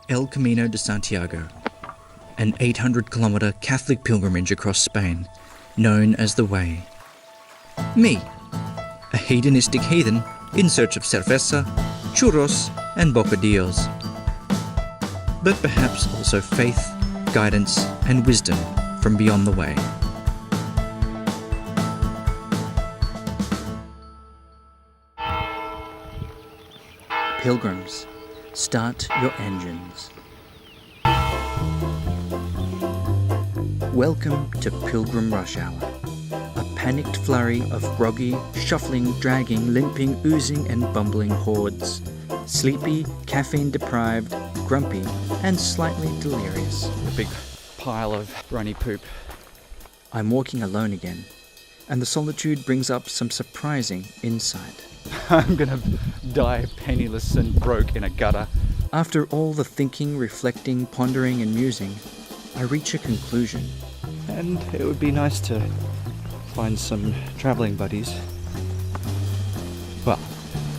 El Camino de Santiago, an 800-kilometre Catholic pilgrimage across Spain, known as the Way. Me, a hedonistic heathen in search of cerveza, churros and bocadillos. But perhaps also faith, guidance and wisdom from beyond the way. Pilgrims, start your engines. Welcome to Pilgrim Rush Hour, a panicked flurry of groggy, shuffling, dragging, limping, oozing and bumbling hordes. Sleepy, caffeine-deprived, grumpy and slightly delirious. A big pile of runny poop. I'm walking alone again, and the solitude brings up some surprising insight. I'm gonna die penniless and broke in a gutter. After all the thinking, reflecting, pondering and musing, I reach a conclusion. And it would be nice to find some travelling buddies. Well,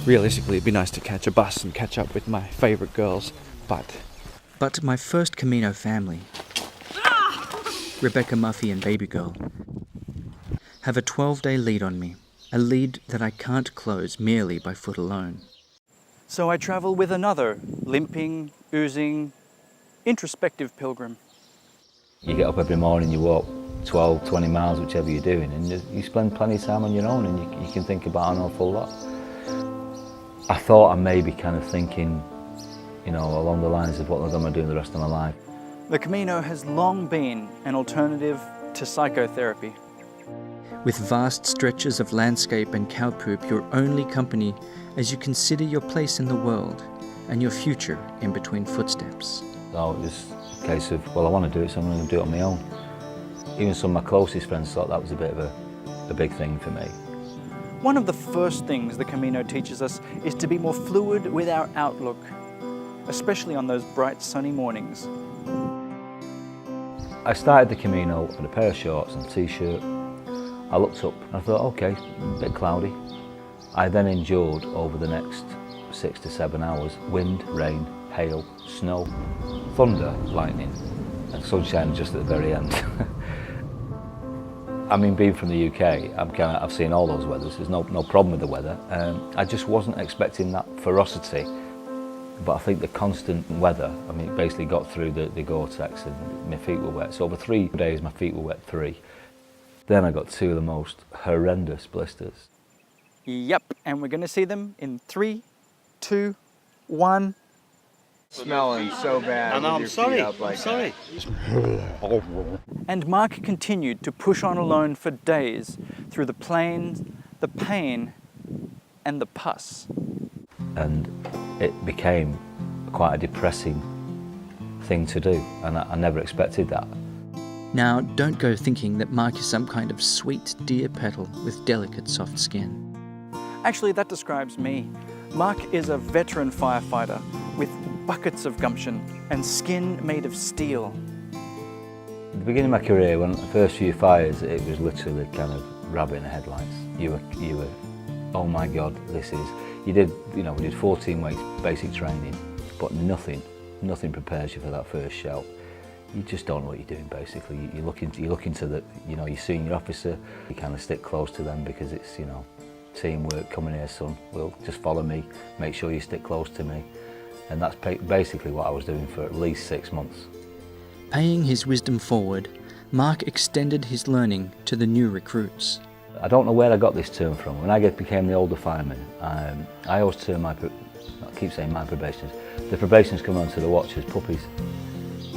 realistically it'd be nice to catch a bus and catch up with my favourite girls, But my first Camino family, Rebecca, Muffy and Baby Girl, have a 12-day lead on me. A lead that I can't close merely by foot alone. So I travel with another limping, oozing, introspective pilgrim. You get up every morning, you walk 12, 20 miles, whichever you're doing, and you spend plenty of time on your own and you can think about an awful lot. I thought I may be kind of thinking, along the lines of what I'm going to do the rest of my life. The Camino has long been an alternative to psychotherapy. With vast stretches of landscape and cow poop your only company as you consider your place in the world and your future in between footsteps. So it was a case of, well, I want to do it, so I'm going to do it on my own. Even some of my closest friends thought that was a bit of a big thing for me. One of the first things the Camino teaches us is to be more fluid with our outlook, especially on those bright sunny mornings. I started the Camino with a pair of shorts and a t-shirt. I looked up and I thought, okay, a bit cloudy. I then endured over the next 6 to 7 hours wind, rain, hail, snow, thunder, lightning and sunshine just at the very end. I mean, being from the UK, I've seen all those weathers. There's no problem with the weather. I just wasn't expecting that ferocity. But I think the constant weather, it basically got through the Gore-Tex and my feet were wet. So over 3 days, my feet were wet 3. Then I got 2 of the most horrendous blisters. Yep, and we're going to see them in 3, 2, 1. Smelling so bad. And I'm sorry, And Mark continued to push on alone for days through the plains, the pain, and the pus. And it became quite a depressing thing to do, and I never expected that. Now, don't go thinking that Mark is some kind of sweet deer petal with delicate soft skin. Actually, that describes me. Mark is a veteran firefighter with buckets of gumption and skin made of steel. At the beginning of my career, when the first few fires, it was literally kind of rabbit in the headlights. You were, oh my God, we did 14 weeks basic training, but nothing prepares you for that first shout. You just don't know what you're doing basically. You look into the, your senior officer, you kind of stick close to them because it's, teamwork, come in here son, well, just follow me, make sure you stick close to me. And that's basically what I was doing for at least 6 months. Paying his wisdom forward, Mark extended his learning to the new recruits. I don't know where I got this term from. When I became the older fireman, I always term I keep saying my probationers. The probationers come onto the watch as puppies.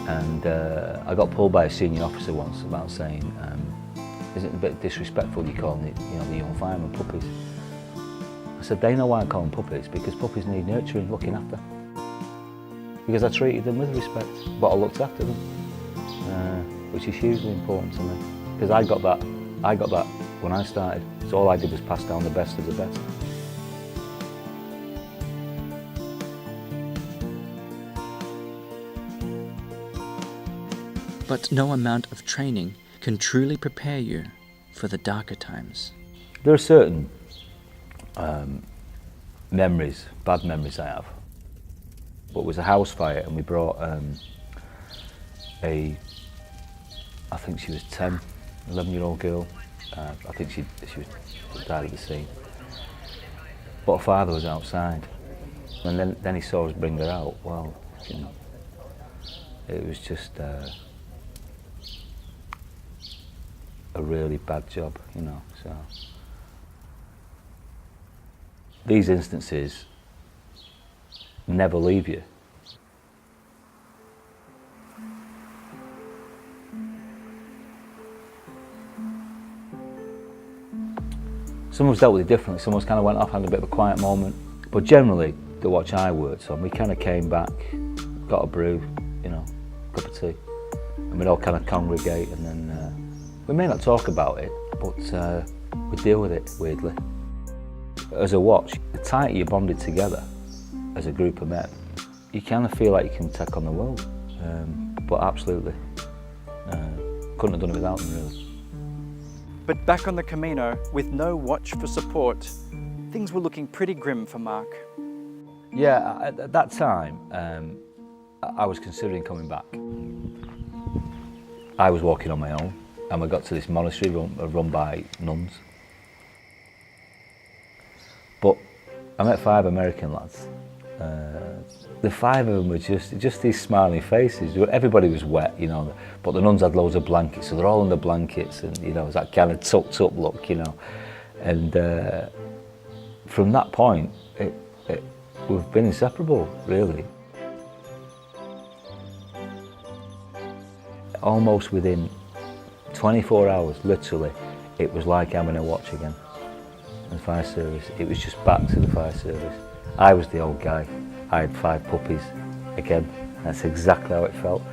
And I got pulled by a senior officer once about saying, isn't it a bit disrespectful you calling it, the young firemen puppies? I said, they know why I call them puppies, because puppies need nurturing, looking after. Because I treated them with respect, but I looked after them, which is hugely important to me. Because I got that when I started, so all I did was pass down the best of the best. But no amount of training can truly prepare you for the darker times. There are certain bad memories I have. But it was a house fire, and we brought I think she was 10, 11-year-old girl. I think she died at the scene. But her father was outside, and then he saw us bring her out. Well, you know, it was just a really bad job, you know. So these instances never leave you. Someone's dealt with it differently. Someone's kind of went off, had a bit of a quiet moment. But generally, the watch I worked on, we kind of came back, got a brew, you know, cup of tea, and we'd all kind of congregate, and then we may not talk about it, but we deal with it weirdly. As a watch, the tighter you're bonded together as a group of men, you kind of feel like you can take on the world. But absolutely, couldn't have done it without them, really. But back on the Camino, with no watch for support, things were looking pretty grim for Mark. Yeah, at that time, I was considering coming back. I was walking on my own, and we got to this monastery run by nuns. But I met 5 American lads. The 5 of them were just these smiling faces. Everybody was wet, you know, but the nuns had loads of blankets, so they're all in the blankets, and you know, it was that kind of tucked up look, you know. And from that point, we've been inseparable, really. Almost within 24 hours, literally, it was like having a watch again. The fire service, it was just back to the fire service. I was the old guy. I had 5 puppies. Again, that's exactly how it felt.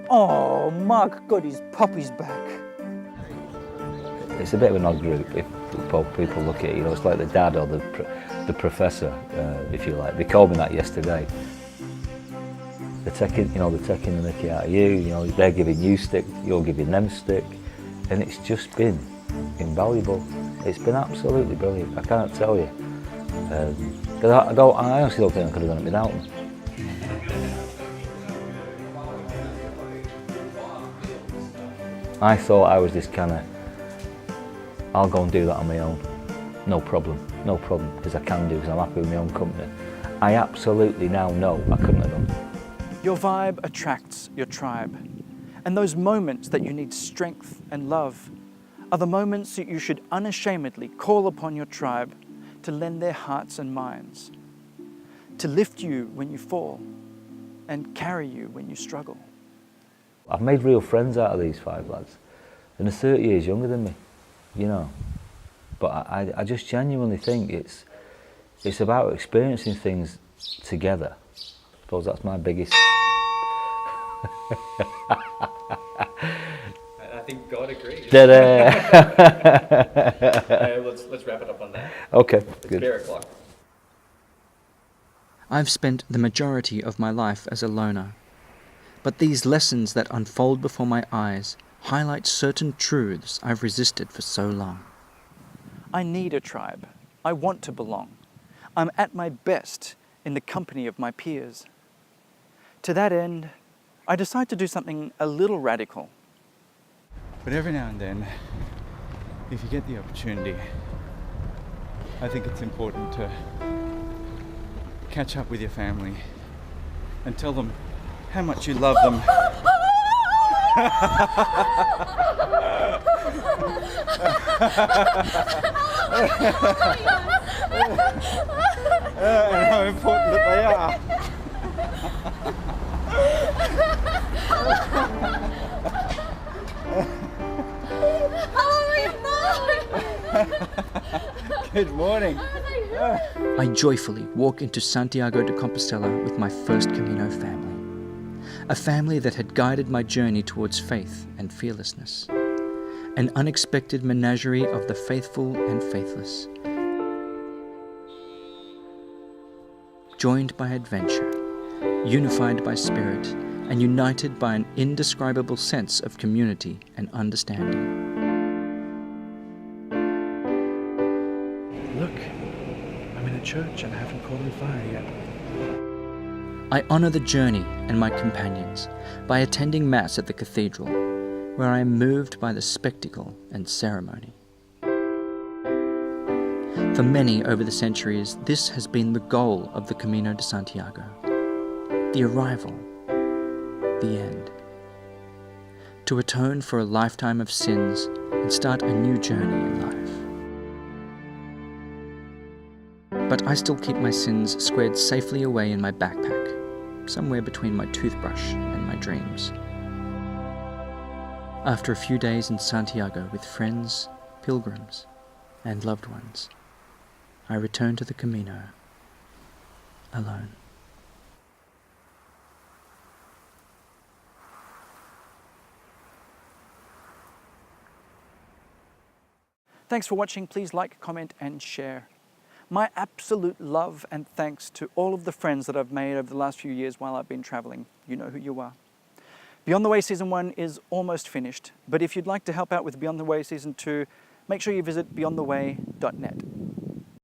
Oh, Mark got his puppies back. It's a bit of an odd group if people look at it, you know, it's like the dad or the professor, if you like. They called me that yesterday. They're taking the mickey out of you, you know, they're giving you stick, you're giving them stick, and it's just been invaluable. It's been absolutely brilliant, I cannot tell you. I honestly don't think I could have done it without them. I thought I was this kind of, I'll go and do that on my own. No problem, because I can do, because I'm happy with my own company. I absolutely now know I couldn't have done it. Your vibe attracts your tribe. And those moments that you need strength and love are the moments that you should unashamedly call upon your tribe to lend their hearts and minds, to lift you when you fall and carry you when you struggle. I've made real friends out of these 5 lads, and they're 30 years younger than me, you know. But I just genuinely think it's about experiencing things together. I suppose that's my biggest. I think God agrees. Let's wrap it up on that. Okay, It's good. bear o'clock. I've spent the majority of my life as a loner, but these lessons that unfold before my eyes highlight certain truths I've resisted for so long. I need a tribe. I want to belong. I'm at my best in the company of my peers. To that end, I decide to do something a little radical. But every now and then, if you get the opportunity, I think it's important to catch up with your family and tell them how much you love them. And how important that they are. Good morning. I joyfully walk into Santiago de Compostela with my first Camino family. A family that had guided my journey towards faith and fearlessness. An unexpected menagerie of the faithful and faithless. Joined by adventure, unified by spirit, and united by an indescribable sense of community and understanding. Look, I'm in a church and I haven't caught on fire yet. I honour the journey and my companions by attending Mass at the cathedral, where I am moved by the spectacle and ceremony. For many over the centuries, this has been the goal of the Camino de Santiago, the arrival, the end. To atone for a lifetime of sins and start a new journey in life. But I still keep my sins squared safely away in my backpack, somewhere between my toothbrush and my dreams. After a few days in Santiago with friends, pilgrims, and loved ones, I return to the Camino, alone. Thanks for watching. Please like, comment, and share. My absolute love and thanks to all of the friends that I've made over the last few years while I've been traveling. You know who you are. Beyond the Way Season 1 is almost finished, but if you'd like to help out with Beyond the Way Season 2, make sure you visit beyondtheway.net.